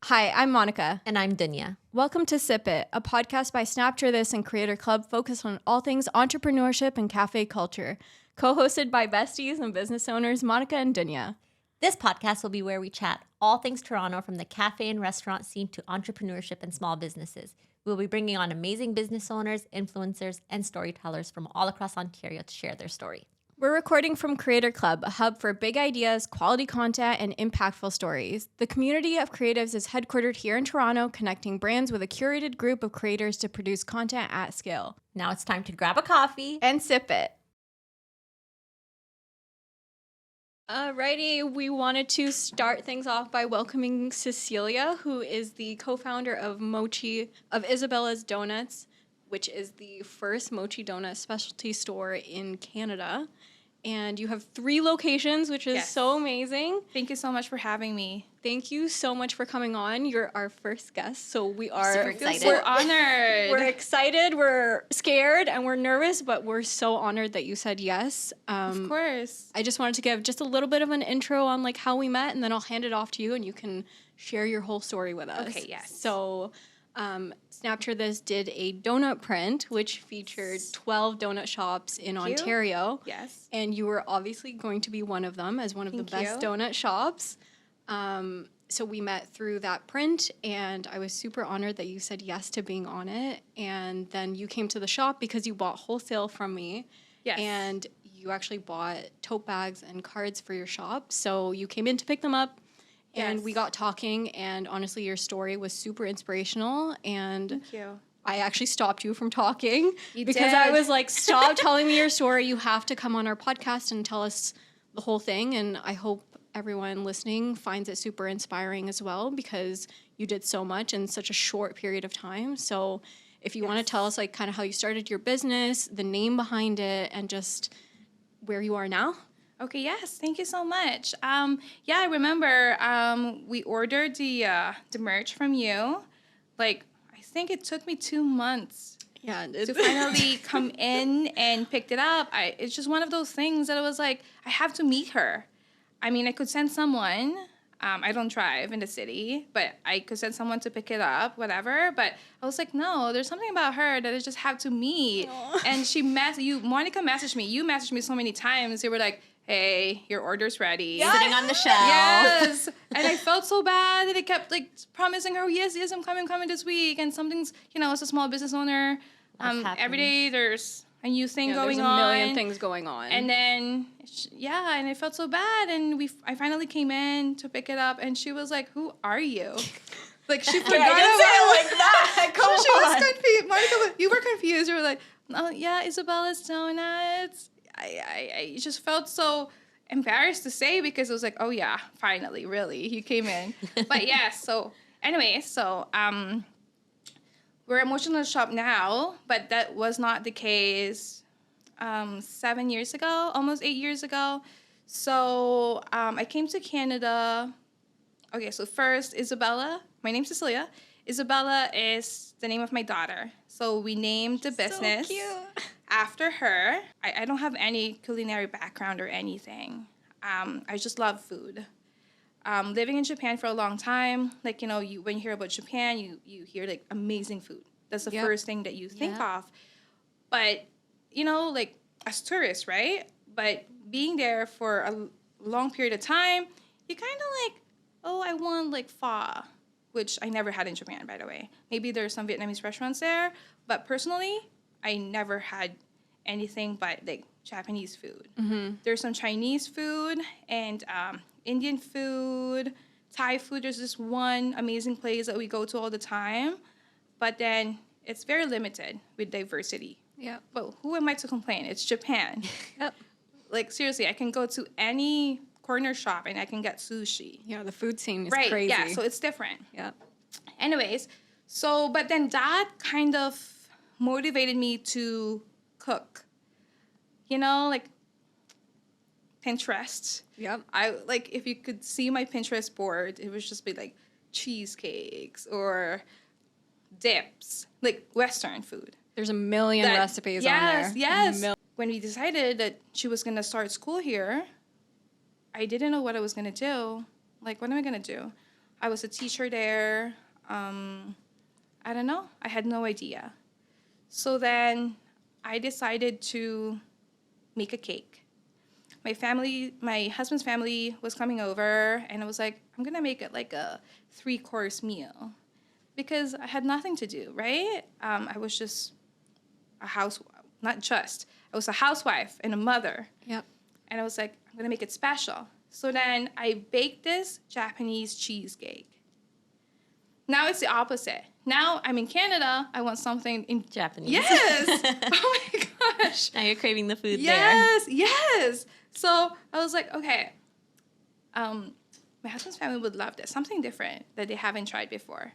Hi, I'm Monica. And I'm Dunya. Welcome to Sip It, a podcast by SnaptureThis and CreatorClub focused on all things entrepreneurship and cafe culture. Co-hosted by besties and business owners Monica and Dunya. This podcast will be where we chat all things Toronto, from the cafe and restaurant scene to entrepreneurship and small businesses. We'll be bringing on amazing business owners, influencers, and storytellers from all across Ontario to share their story. We're recording from CreatorClub, a hub for big ideas, quality content, and impactful stories. The community of creatives is headquartered here in Toronto, connecting brands with a curated group of creators to produce content at scale. Now it's time to grab a coffee And sip it. Alrighty, we wanted to start things off by welcoming Cecilia, who is the co-founder of Isabella's Donuts, which is the first Mochi Donut specialty store in Canada. And you have 3 locations, which is so amazing. Thank you so much for having me. Thank you so much for coming on. You're our first guest, so we are super excited. We're honored. We're excited, we're scared, and we're nervous, but we're so honored that you said yes. Of course. I just wanted to give just a little bit of an intro on like how we met, and then I'll hand it off to you, and you can share your whole story with us. Okay, yes. So, SnaptureThis did a donut print, which featured 12 donut shops in Ontario. Yes. And you were obviously going to be one of them as one of the best donut shops. So we met through that print, and I was super honored that you said yes to being on it. And then you came to the shop because you bought wholesale from me. Yes. And you actually bought tote bags and cards for your shop. So you came in to pick them up. And we got talking, and honestly, your story was super inspirational. And Thank you. I actually stopped you from talking because did. I was like, stop telling me your story. You have to come on our podcast and tell us the whole thing. And I hope everyone listening finds it super inspiring as well, because you did so much in such a short period of time. So if you want to tell us like kind of how you started your business, the name behind it, and just where you are now. Okay, yes. Thank you so much. I remember we ordered the merch from you. Like, I think it took me 2 months to finally come in and picked it up. It's just one of those things that I was like, I have to meet her. I mean, I could send someone. I don't drive in the city, but I could send someone to pick it up, whatever. But I was like, no, there's something about her that I just have to meet. Aww. And Monica messaged me. You messaged me so many times. You were like, hey, your order's ready. Yes. Sitting on the shelf. Yes. And I felt so bad that I kept like promising her, yes, I'm coming this week. And something's, as a small business owner, every day there's a new thing going on. There's a million things going on. And then, and I felt so bad. And I finally came in to pick it up. And she was like, who are you? Like, she forgot I didn't say it like that. She was confused. Monica, you were confused. You were like, oh, yeah, Isabella's Donuts. I just felt so embarrassed to say, because it was like, oh yeah, finally, really, he came in. But yeah, so anyway, we're emotional shop now, but that was not the case 7 years ago, almost 8 years ago. So I came to Canada. Okay, so first, Isabella. My name's Cecilia. Isabella is the name of my daughter. So we named the business after her. I don't have any culinary background or anything. I just love food. Living in Japan for a long time, like, when you hear about Japan, you hear like amazing food. That's the first thing that you think of. But, like as tourists, right? But being there for a long period of time, you kind of like, oh, I want like pho, which I never had in Japan, by the way. Maybe there's some Vietnamese restaurants there, but personally, I never had anything but like Japanese food. Mm-hmm. There's some Chinese food and Indian food, Thai food. There's this one amazing place that we go to all the time, but then it's very limited with diversity. Yeah. But who am I to complain? It's Japan. Yep. Like, seriously, I can go to any corner shop and I can get sushi. Yeah, the food scene is right, crazy. Yeah, so it's different. Yeah. Anyways, but then that kind of motivated me to cook. Like Pinterest. Yep. If you could see my Pinterest board, it would just be like cheesecakes or dips, like Western food. There's a million recipes on there. Yes. When we decided that she was going to start school here, I didn't know what I was going to do. Like, what am I going to do? I was a teacher there. I don't know. I had no idea. So then I decided to make a cake. My husband's family was coming over, and I was like, I'm going to make it like a 3-course meal because I had nothing to do, right? I was just I was a housewife and a mother. Yep. And I was like, I'm going to make it special. So then I baked this Japanese cheesecake. Now it's the opposite. Now I'm in Canada. I want something in Japanese. Yes. Oh my gosh. Now you're craving the food there. Yes. So I was like, okay. My husband's family would love this. Something different that they haven't tried before.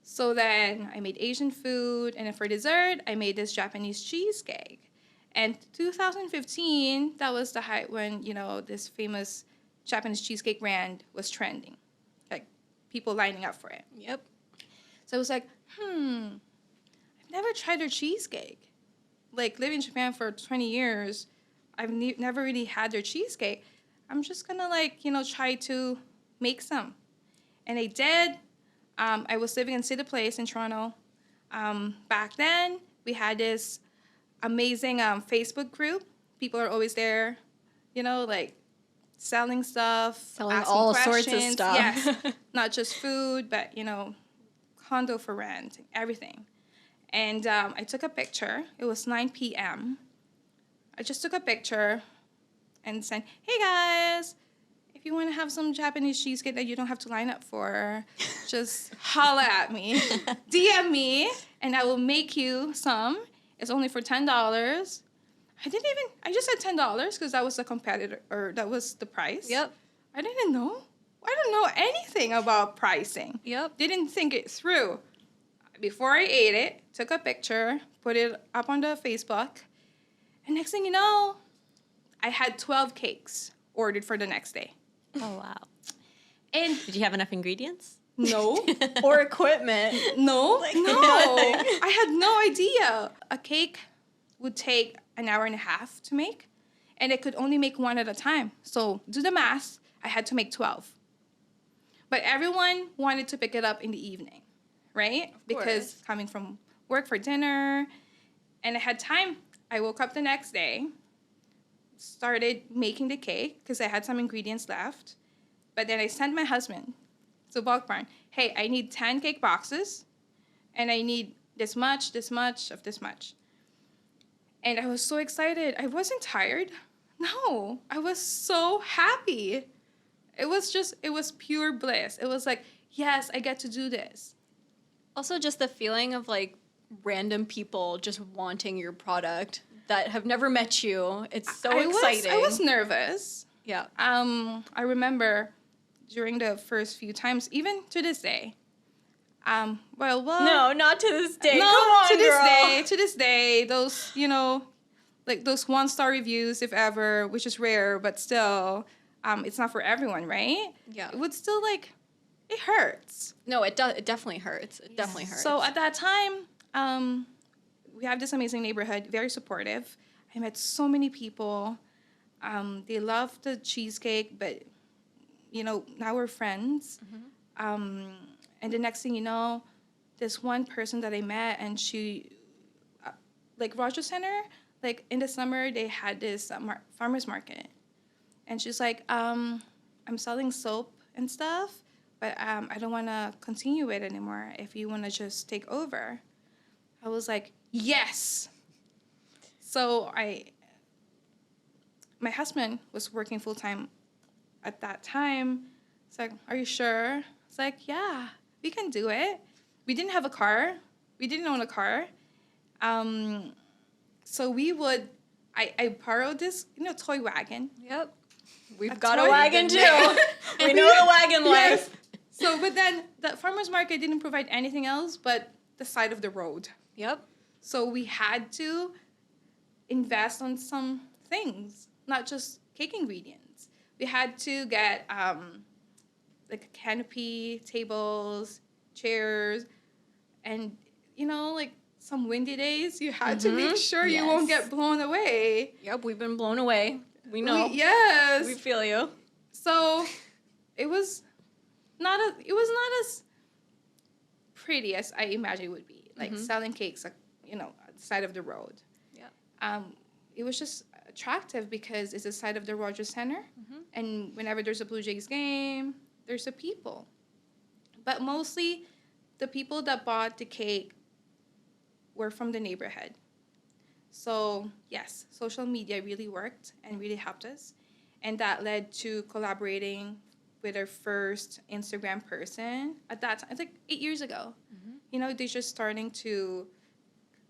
So then I made Asian food, and then for dessert, I made this Japanese cheesecake. And 2015, that was the height when, this famous Japanese cheesecake brand was trending. Like, people lining up for it. Yep. So I was like, I've never tried their cheesecake. Like, living in Japan for 20 years, I've never really had their cheesecake. I'm just gonna, try to make some. And I did. I was living in City Place in Toronto. Back then, we had this amazing Facebook group. People are always there, selling stuff, Selling asking all questions. sorts of stuff. Yes, not just food, but, condo for rent, everything. And I took a picture. It was 9 p.m. I just took a picture and said, hey, guys, if you want to have some Japanese cheesecake that you don't have to line up for, just holla at me, DM me, and I will make you some. It's only for $10. I just said $10 because that was the competitor, or that was the price. Yep. I didn't know. I don't know anything about pricing. Yep. Didn't think it through. Before I ate it, took a picture, put it up on the Facebook, and next thing you know, I had 12 cakes ordered for the next day. Oh, wow. And Did you have enough ingredients? no, Or equipment. no, Like, no. nothing. I had no idea. A cake would take an hour and a half to make, and it could only make one at a time. So do the math. I had to make 12. But everyone wanted to pick it up in the evening, right? Because coming from work for dinner, and I had time. I woke up the next day, started making the cake because I had some ingredients left. But then I sent my husband to Bulk Barn, hey, I need 10 cake boxes, and I need this much of this much. And I was so excited. I wasn't tired. No, I was so happy. It was pure bliss. It was like, yes, I get to do this. Also, just the feeling of random people just wanting your product that have never met you. It's so exciting. I was nervous. Yeah. I remember during the first few times, even to this day. No, not to this day. No, Come on, to this day, those, those 1-star reviews, if ever, which is rare, but still, it's not for everyone, right? Yeah. It would still, it hurts. No, it does. It definitely hurts. It definitely hurts. So at that time, we have this amazing neighborhood, very supportive. I met so many people. They love the cheesecake, but, now we're friends. Mm-hmm. And the next thing you know, this one person that I met, and she, Roger Center, in the summer, they had this farmer's market. And she's like, I'm selling soap and stuff, but I don't want to continue it anymore if you want to just take over. I was like, yes. So my husband was working full-time at that time. It's like, are you sure? It's like, yeah, we can do it. We didn't have a car. We didn't own a car. So I borrowed this, toy wagon. Yep. We've A got a toy wagon too. wagon. We know the wagon life. Yes. So, but then the farmer's market didn't provide anything else but the side of the road. Yep. So we had to invest on some things, not just cake ingredients. We had to get a canopy, tables, chairs, and some windy days, you had to make sure you won't get blown away. Yep, we've been blown away. We know. Yes. We feel you. So it was it was not as pretty as I imagined it would be. Like selling cakes, like, you know, at the side of the road. Yeah. It was just attractive because it's the side of the Rogers Center, and whenever there's a Blue Jays game, there's a people. But mostly, the people that bought the cake were from the neighborhood. So yes, social media really worked and really helped us, and that led to collaborating with our first Instagram person at that time. It's like 8 years ago. You know, they're just starting to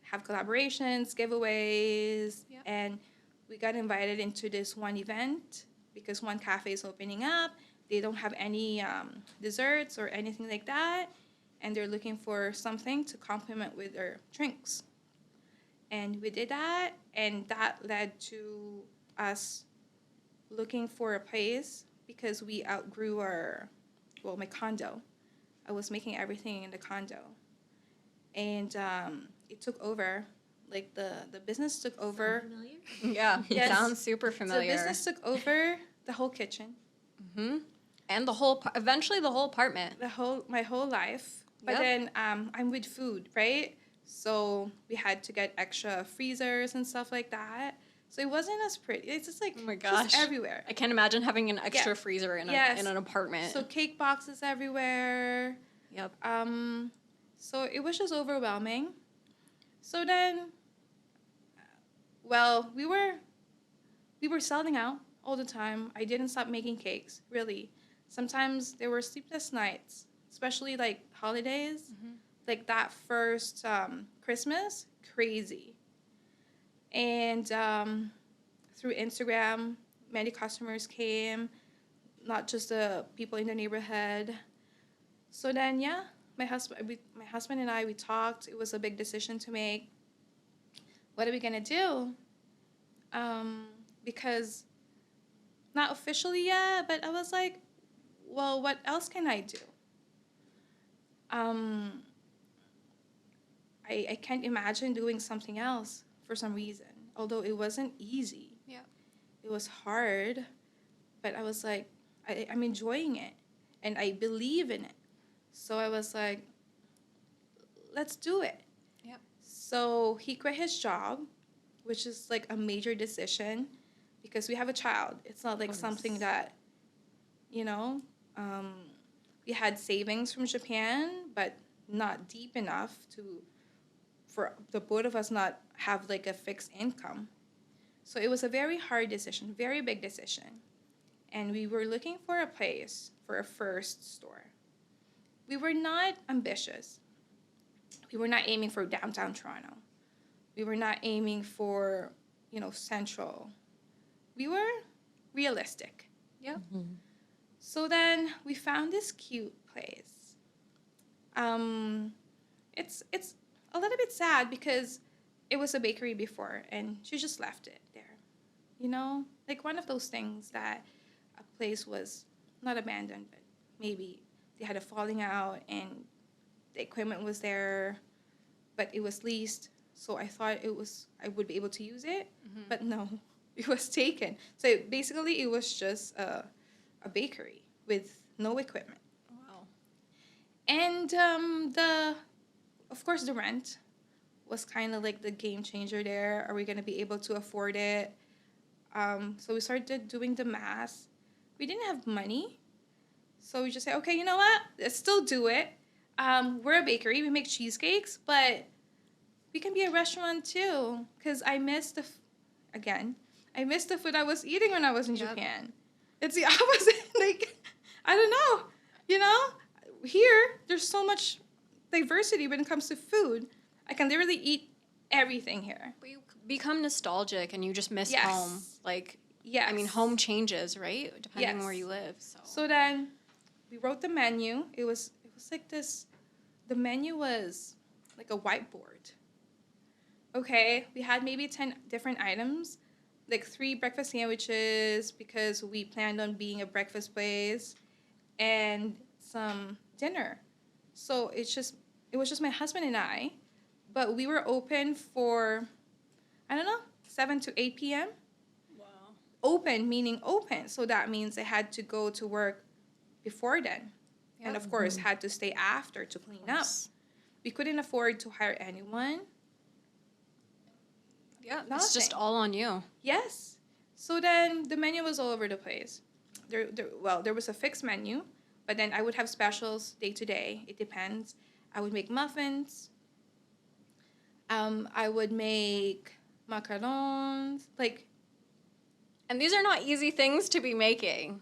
have collaborations, giveaways, and we got invited into this one event because one cafe is opening up. They don't have any desserts or anything like that, and they're looking for something to complement with their drinks. And we did that, and that led to us looking for a place because we outgrew my condo. I was making everything in the condo. And it took over. Like, the business took over. Familiar? Yeah. Yes. Sounds super familiar. The business took over the whole kitchen. And eventually the whole apartment. My whole life. But Yep. then I'm with food, right? So we had to get extra freezers and stuff like that. So it wasn't as pretty. It's just like, Oh my gosh. just everywhere. I can't imagine having an extra Yeah. freezer in Yes. an apartment. So cake boxes everywhere. Yep. So it was just overwhelming. So then, well, we were selling out all the time. I didn't stop making cakes, really. Sometimes there were sleepless nights, especially like holidays. Like that first Christmas, crazy. And through Instagram, many customers came, not just the people in the neighborhood. So then, yeah, my husband and I, we talked. It was a big decision to make. What are we gonna do? Because not officially yet, but I was like, well, what else can I do? I can't imagine doing something else for some reason, although it wasn't easy. Yeah. It was hard, but I was like, I'm enjoying it, and I believe in it. So I was like, let's do it. Yep. So he quit his job, which is like a major decision because we have a child. It's not like something that, you know, we had savings from Japan, but not deep enough for the both of us not have like a fixed income. So it was a very hard decision, very big decision. And we were looking for a place for a first store. We were not ambitious. We were not aiming for downtown Toronto. We were not aiming for, central. We were realistic. Yep. So then we found this cute place. It's a little bit sad because it was a bakery before and she just left it there. Like one of those things that a place was not abandoned, but maybe they had a falling out and the equipment was there, but it was leased. So I thought I would be able to use it, but no, it was taken. So basically it was just a bakery with no equipment. Wow. And of course, the rent was kind of like the game changer there. Are we going to be able to afford it? So we started doing the math. We didn't have money. So we just said, okay, you know what? Let's still do it. We're a bakery. We make cheesecakes, but we can be a restaurant too. Because I miss the food I was eating when I was in Japan. It's the opposite. Like, I don't know. Here, there's so much diversity when it comes to food. I can literally eat everything here. But you become nostalgic and you just miss Yes. home. Like, Yes. I mean, home changes, right? Depending on Yes. where you live. So then we wrote the menu. It was like this. The menu was like a whiteboard. Okay, we had maybe 10 different items, like 3 breakfast sandwiches because we planned on being a breakfast place, and some dinner. So it was just my husband and I, but we were open for, I don't know, 7 to 8 p.m. Wow. Open meaning open, so that means I had to go to work before then. And of course, had to stay after to clean up. We couldn't afford to hire anyone. Yeah, it's just all on you. Yes. So then the menu was all over the place. There was a fixed menu, but then I would have specials day to day. It depends. I would make muffins. I would make macarons. And these are not easy things to be making.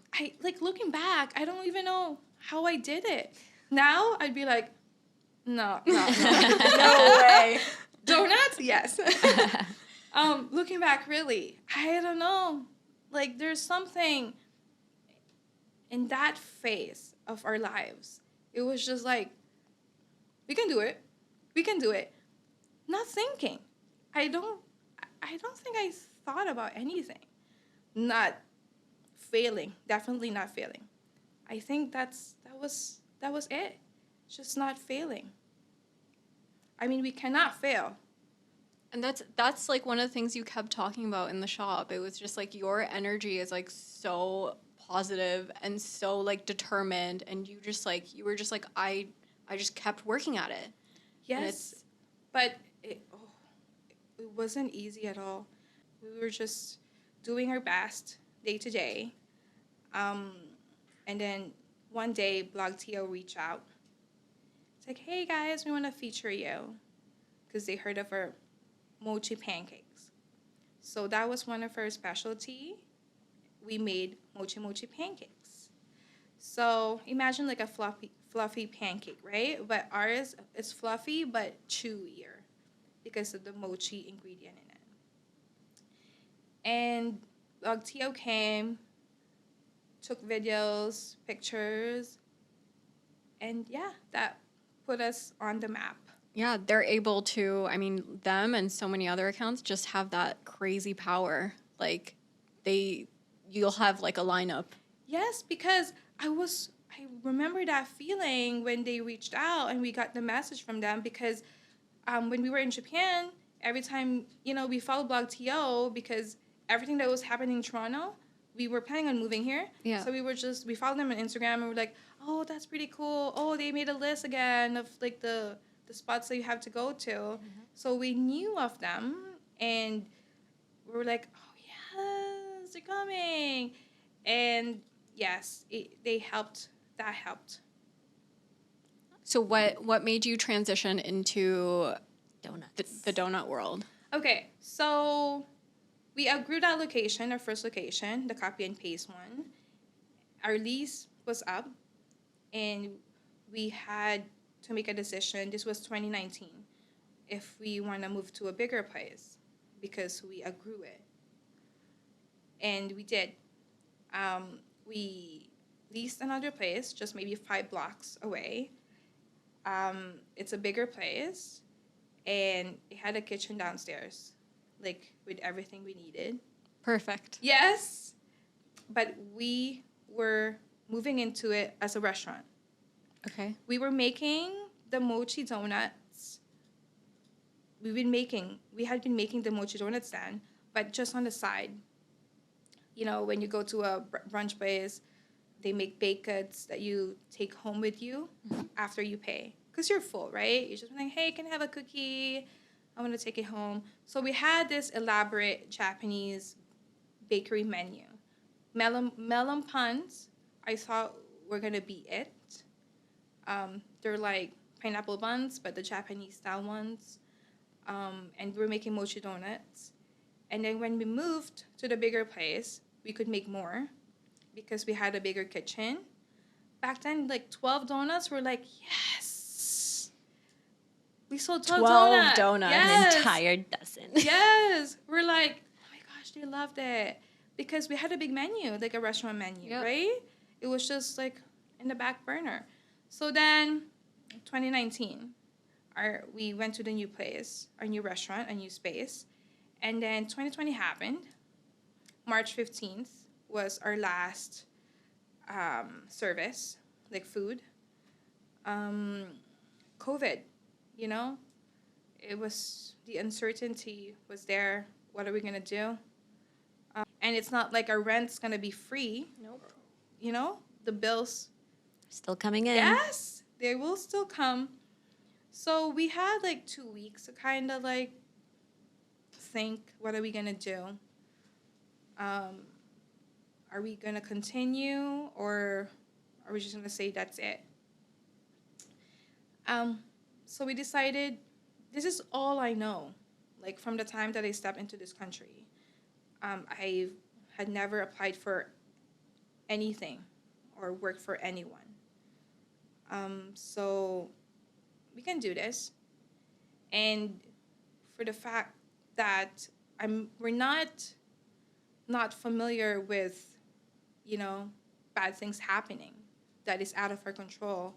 Looking back, I don't even know how I did it. Now I'd be like, no. No way. Donuts? Yes. Looking back, really, I don't know. There's something in that phase of our lives. It was just like, we can do it. We can do it. Not thinking. I don't think I thought about anything. Not failing. Definitely not failing. I think that was it. Just not failing. I mean, we cannot fail. And that's like one of the things you kept talking about in the shop. It was just like your energy is like so positive and so like determined, and you were just like I just kept working at it. Yes, but it wasn't easy at all. We were just doing our best day to day. And then one day, BlogTO reached out. It's like, hey guys, we want to feature you, because they heard of our mochi pancakes. So that was one of our specialty. We made mochi pancakes. So imagine like a fluffy pancake, right? But ours is fluffy but chewier because of the mochi ingredient in it. And BlogTO came, took videos, pictures, and yeah, that put us on the map. Yeah, they're able to, I mean, them and so many other accounts just have that crazy power. Like, you'll have like a lineup. Yes, because I remember that feeling when they reached out and we got the message from them, because when we were in Japan, every time, we followed BlogTO because everything that was happening in Toronto, we were planning on moving here. Yeah. So we followed them on Instagram and we're like, oh, that's pretty cool. Oh, they made a list again of like the spots that you have to go to. Mm-hmm. So we knew of them and we were like, oh, yes, they're coming. And yes, they helped. That helped. So what made you transition into Donuts. the donut world? Okay, so we outgrew that location, our first location, the copy and paste one. Our lease was up, and we had to make a decision. This was 2019, if we want to move to a bigger place, because we outgrew it. And we did. We leased another place, just maybe 5 blocks away. It's a bigger place, and it had a kitchen downstairs, like with everything we needed. Perfect. Yes, but we were moving into it as a restaurant. Okay. We were making the mochi donuts. We had been making the mochi donuts then, but just on the side. When you go to a brunch place, they make baked goods that you take home with you after you pay. Because you're full, right? You're just like, hey, can I have a cookie? I want to take it home. So we had this elaborate Japanese bakery menu. Melon puns, I thought were going to be it. They're like pineapple buns, but the Japanese style ones. And we're making mochi donuts. And then when we moved to the bigger place, we could make more because we had a bigger kitchen. Back then, like 12 donuts were like, yes. We sold 12 donuts. Yes. An entire dozen. Yes. We're like, oh my gosh, they loved it. Because we had a big menu, like a restaurant menu, yep. Right? It was just like in the back burner. So then 2019, we went to the new place, our new restaurant, a new space. And then 2020 happened. March 15th was our last service, like food. COVID, it was, the uncertainty was there. What are we going to do? And it's not like our rent's going to be free. Nope. The bills Still coming in. Yes, they will still come. So we had like 2 weeks to kind of like think, what are we gonna do? Are we gonna continue, or are we just gonna say that's it? So we decided, this is all I know. Like from the time that I stepped into this country, I had never applied for anything or worked for anyone. So we can do this. And for the fact that we're not familiar with, bad things happening that is out of our control.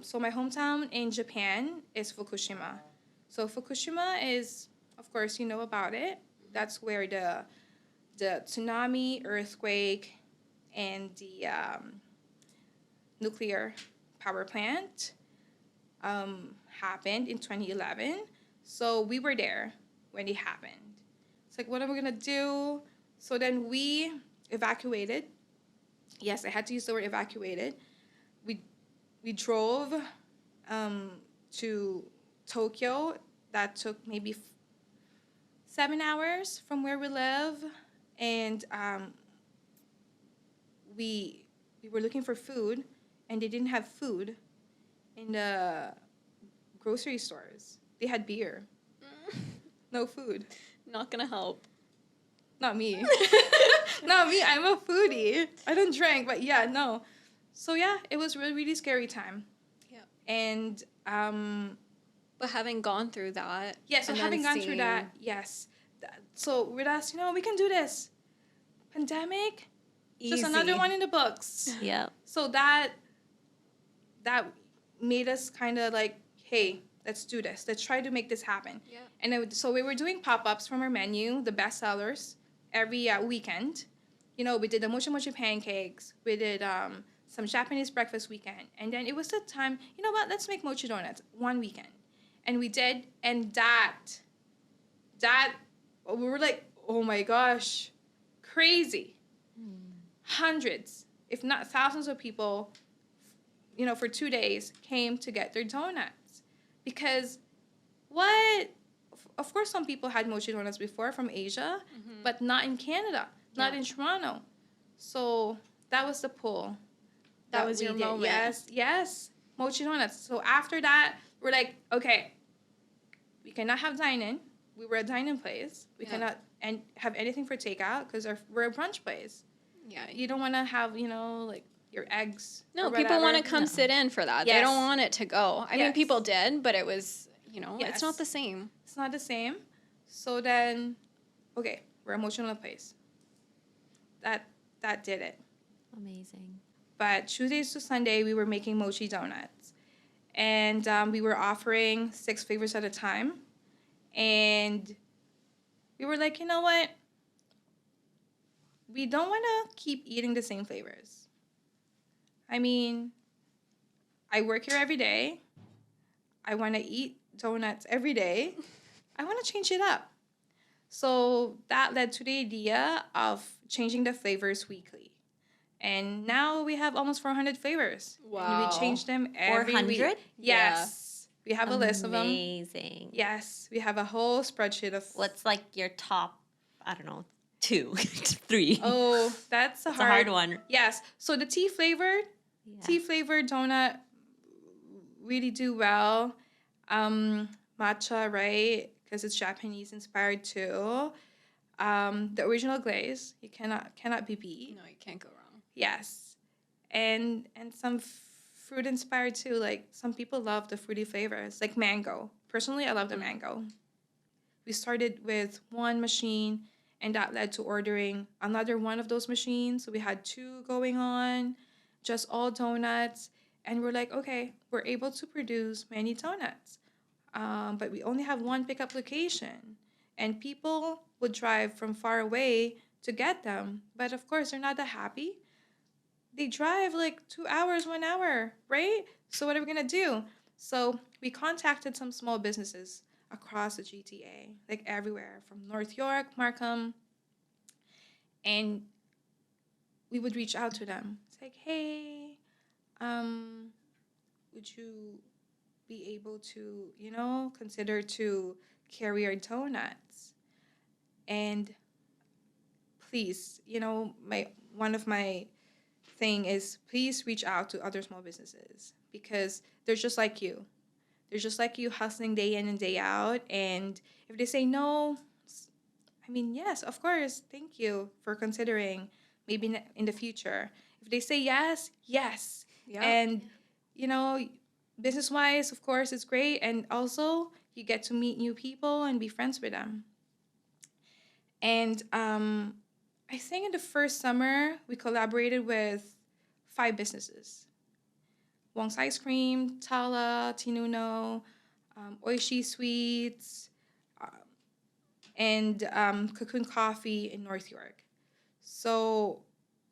So my hometown in Japan is Fukushima. So Fukushima is, of course, you know about it. That's where the tsunami, earthquake, and the nuclear power plant happened in 2011. So we were there when it happened. It's like, what are we gonna do? So then we evacuated. Yes, I had to use the word evacuated. We drove to Tokyo. That took maybe 7 hours from where we live, and we were looking for food, and they didn't have food in the grocery stores. They had beer. No food. Not gonna help. Not me. Not me. I'm a foodie. I don't drink, but yeah, no. So yeah, it was really, really scary time. Yeah. And But having gone through that. yeah, so and having then gone through that, yes. So with us, we can do this. Pandemic, just another one in the books. Yep. So that made us kind of like, hey, let's do this. Let's try to make this happen. Yeah. And so we were doing pop-ups from our menu, the best sellers, every weekend. We did the mochi mochi pancakes. We did some Japanese breakfast weekend. And then it was the time, you know what, let's make mochi donuts one weekend. And we did. And that, we were like, oh my gosh, crazy. Hundreds, if not thousands of people, for 2 days came to get their donuts. Because of course some people had mochi donuts before from Asia, but not in Canada, not in Toronto. So that was the pull. That was your moment. Yes, mochi donuts. So after that, we're like, okay, we cannot have dine-in. We were a dine-in place. We cannot have anything for takeout because we're a brunch place. Yeah. You don't want to have, like your eggs. No, people want to come sit in for that. Yes. They don't want it to go. I mean, people did, but it was, Yes. it's not the same. It's not the same. So then, okay, we're a mochi donut place. That did it. Amazing. But Tuesdays to Sunday, we were making mochi donuts. And we were offering 6 flavors at a time. And we were like, you know what? We don't want to keep eating the same flavors. I mean, I work here every day. I want to eat donuts every day. I want to change it up. So that led to the idea of changing the flavors weekly. And now we have almost 400 flavors. Wow. And we change them every 400? week. Yes. We have a list of them. Amazing. Yes. We have a whole spreadsheet of... What's like your top, I don't know, 2, 3? Oh, that's a hard one. Yes. So the tea flavored donut really do well. Matcha, right? Because it's Japanese inspired too. The original glaze, you cannot be beat. No, you can't go wrong. Yes, and some fruit inspired too. Like some people love the fruity flavors, like mango. Personally, I love the mango. We started with one machine, and that led to ordering another one of those machines. So we had 2 going on, just all donuts. And we're like, okay, we're able to produce many donuts. But we only have one pickup location. And people would drive from far away to get them. But of course, they're not that happy. They drive like 2 hours, 1 hour, right? So what are we going to do? So we contacted some small businesses across the GTA, like everywhere, from North York, Markham. And we would reach out to them. It's like, hey, would you be able to, consider to carry your donuts? And please, one of my thing is please reach out to other small businesses because they're just like you. They're just like you hustling day in and day out. And if they say no, yes, of course, thank you for considering maybe in the future. If they say yes, yes. Yeah. And, business-wise, of course, it's great. And also, you get to meet new people and be friends with them. And I think in the first summer, we collaborated with 5 businesses. Wong's Ice Cream, Tala, Tinuno, Oishi Sweets, and Cocoon Coffee in North York. So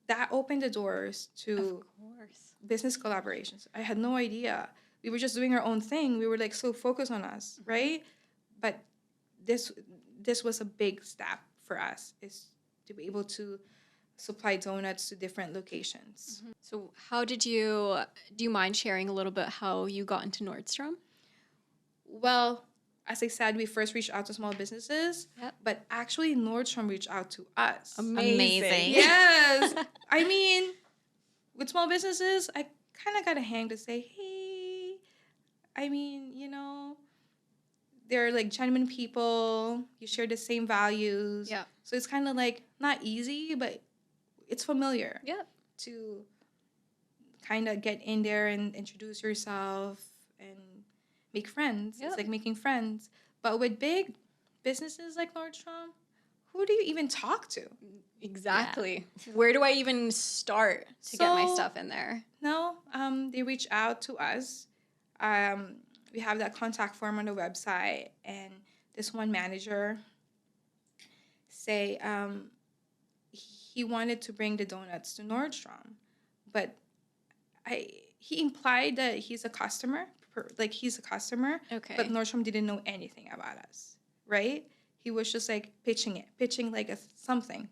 that opened the doors to business collaborations. I had no idea. We were just doing our own thing. We were like so focused on us, right? But this was a big step for us, is to be able to supply donuts to different locations. Mm-hmm. So how do you mind sharing a little bit how you got into Nordstrom? Well, as I said, we first reached out to small businesses, but actually Nordstrom reached out to us. Amazing. Yes. With small businesses, I kind of got a hang to say, hey, they're like genuine people. You share the same values. Yeah. So it's kind of like not easy, but it's familiar. Yeah. To kind of get in there and introduce yourself and make friends. Yep. It's like making friends. But with big businesses like Nordstrom, who do you even talk to? Exactly. Yeah. Where do I even start to get my stuff in there? No, they reach out to us. We have that contact form on the website, and this one manager say he wanted to bring the donuts to Nordstrom, but he implied that he's a customer, okay. But Nordstrom didn't know anything about us, right? He was just like pitching like something,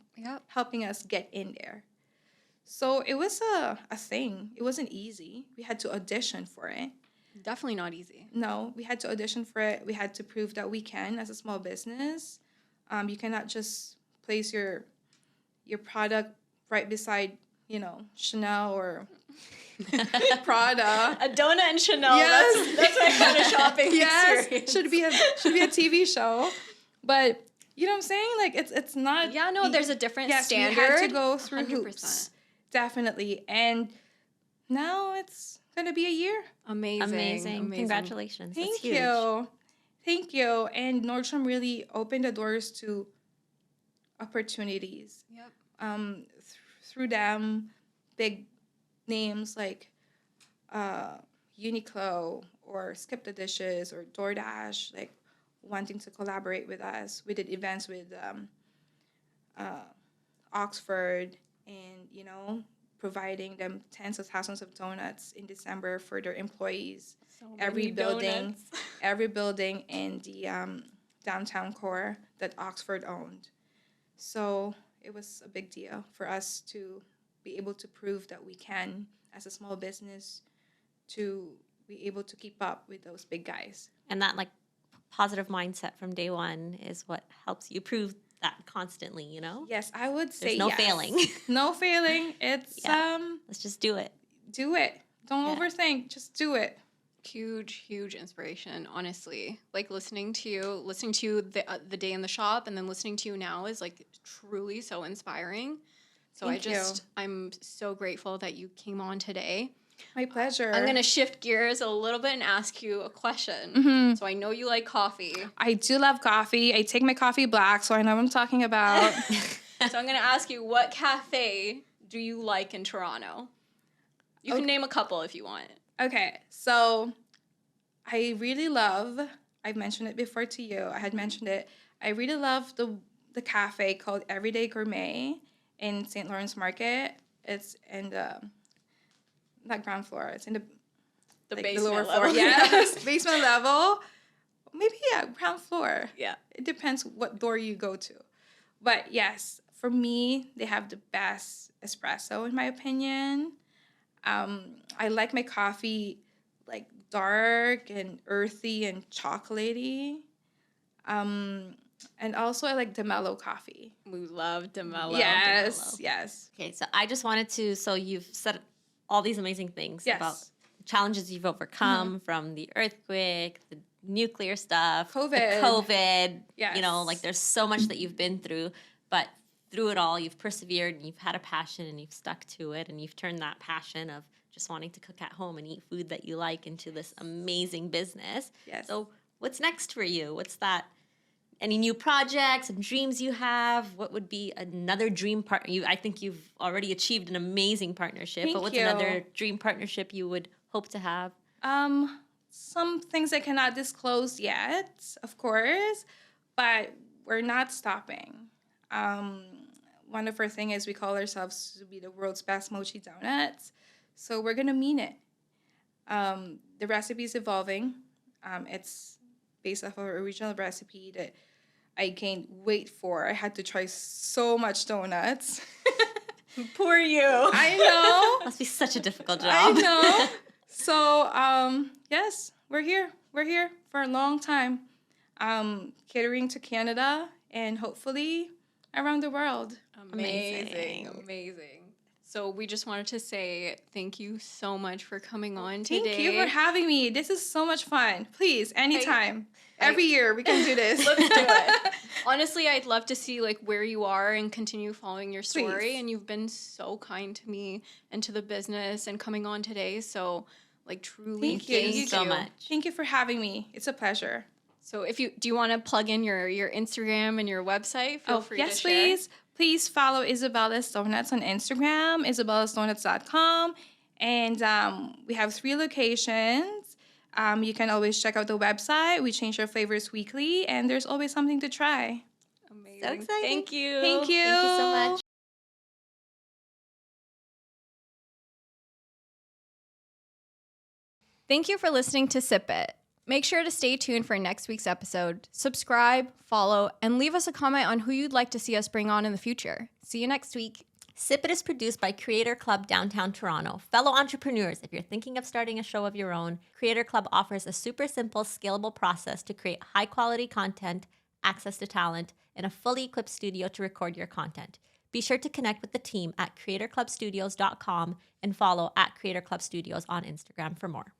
helping us get in there. So it was a thing. It wasn't easy. We had to audition for it. Definitely not easy. No, we had to audition for it. We had to prove that we can as a small business. You cannot just place your product right beside, Chanel or Prada. A donut and Chanel. Yes. That's my kind of shopping experience. Should be a TV show. But you know what I'm saying? Like it's not. Yeah, no, there's a different standard. We had to go through 100%. hoops. Definitely. And now it's gonna be a year. Amazing. Congratulations. Thank you. And Nordstrom really opened the doors to opportunities. Yep. Through them, big names like Uniqlo or Skip the Dishes or DoorDash, like wanting to collaborate with us. We did events with Oxford and, providing them tens of thousands of donuts in December for their employees. So every building in the downtown core that Oxford owned. So it was a big deal for us to be able to prove that we can, as a small business, to be able to keep up with those big guys. And that positive mindset from day one is what helps you prove that constantly, Yes, I would say there's no failing. No failing. It's let's just do it. Do it. Don't overthink. Just do it. Huge inspiration, honestly. Like listening to you the day in the shop and then listening to you now is truly so inspiring. So I'm so grateful that you came on today. My pleasure. I'm going to shift gears a little bit and ask you a question. Mm-hmm. So I know you like coffee. I do love coffee. I take my coffee black, so I know what I'm talking about. So I'm going to ask you, what cafe do you like in Toronto? You can name a couple if you want. Okay, so I really love, I've mentioned it before to you. I had mentioned it. I really love the cafe called Everyday Gourmet in St. Lawrence Market. It's in the... not ground floor. It's in the basement the lower level. floor. Yes, basement level. Maybe ground floor. Yeah. It depends what door you go to. But yes, for me, they have the best espresso in my opinion. I like my coffee like dark and earthy and chocolatey. And also I like DeMello coffee. We love DeMello. Yes, DeMello. yes, Okay, so I just wanted to, so you've said all these amazing things yes. about challenges you've overcome from the earthquake, the nuclear stuff, the COVID. COVID. Yes. You know, like there's so much that you've been through, but through it all, you've persevered and you've had a passion and you've stuck to it and you've turned that passion of just wanting to cook at home and eat food that you like into this amazing business. Yes. So what's next for you? What's that? Any new projects and dreams you have? What would be another dream partner? I think you've already achieved an amazing partnership, but Thank what's you. another dream partnership you would hope to have? Some things I cannot disclose yet, of course, but we're not stopping. One of our things is we call ourselves to be the world's best Mochi Donuts. So we're going to mean it. The recipe is evolving. It's based off of our original recipe that I gained weight for. I had to try so much donuts. Poor you. I know. Must be such a difficult job. I know. So, yes, we're here. We're here for a long time. Catering to Canada and hopefully around the world. Amazing. So we just wanted to say thank you so much for coming on today. Thank you for having me. This is so much fun. Please, anytime. Every year we can do this. Let's do it. Honestly, I'd love to see like where you are and continue following your story. Please. And you've been so kind to me and to the business and coming on today. So like truly Thank you. Thank you so much. Thank you for having me. It's a pleasure. So do you want to plug in your Instagram and your website? Feel free to yes, share. please. Please follow Isabella's Donuts on Instagram, isabellasdonuts.com. And we have 3 locations. You can always check out the website. We change our flavors weekly, and there's always something to try. Amazing. So exciting. Thank you. Thank you. Thank you so much. Thank you for listening to Sip It. Make sure to stay tuned for next week's episode. Subscribe, follow, and leave us a comment on who you'd like to see us bring on in the future. See you next week. Sip It is produced by Creator Club Downtown Toronto. Fellow entrepreneurs, if you're thinking of starting a show of your own, Creator Club offers a super simple, scalable process to create high-quality content, access to talent, and a fully equipped studio to record your content. Be sure to connect with the team at creatorclubstudios.com and follow at Creator Club Studios on Instagram for more.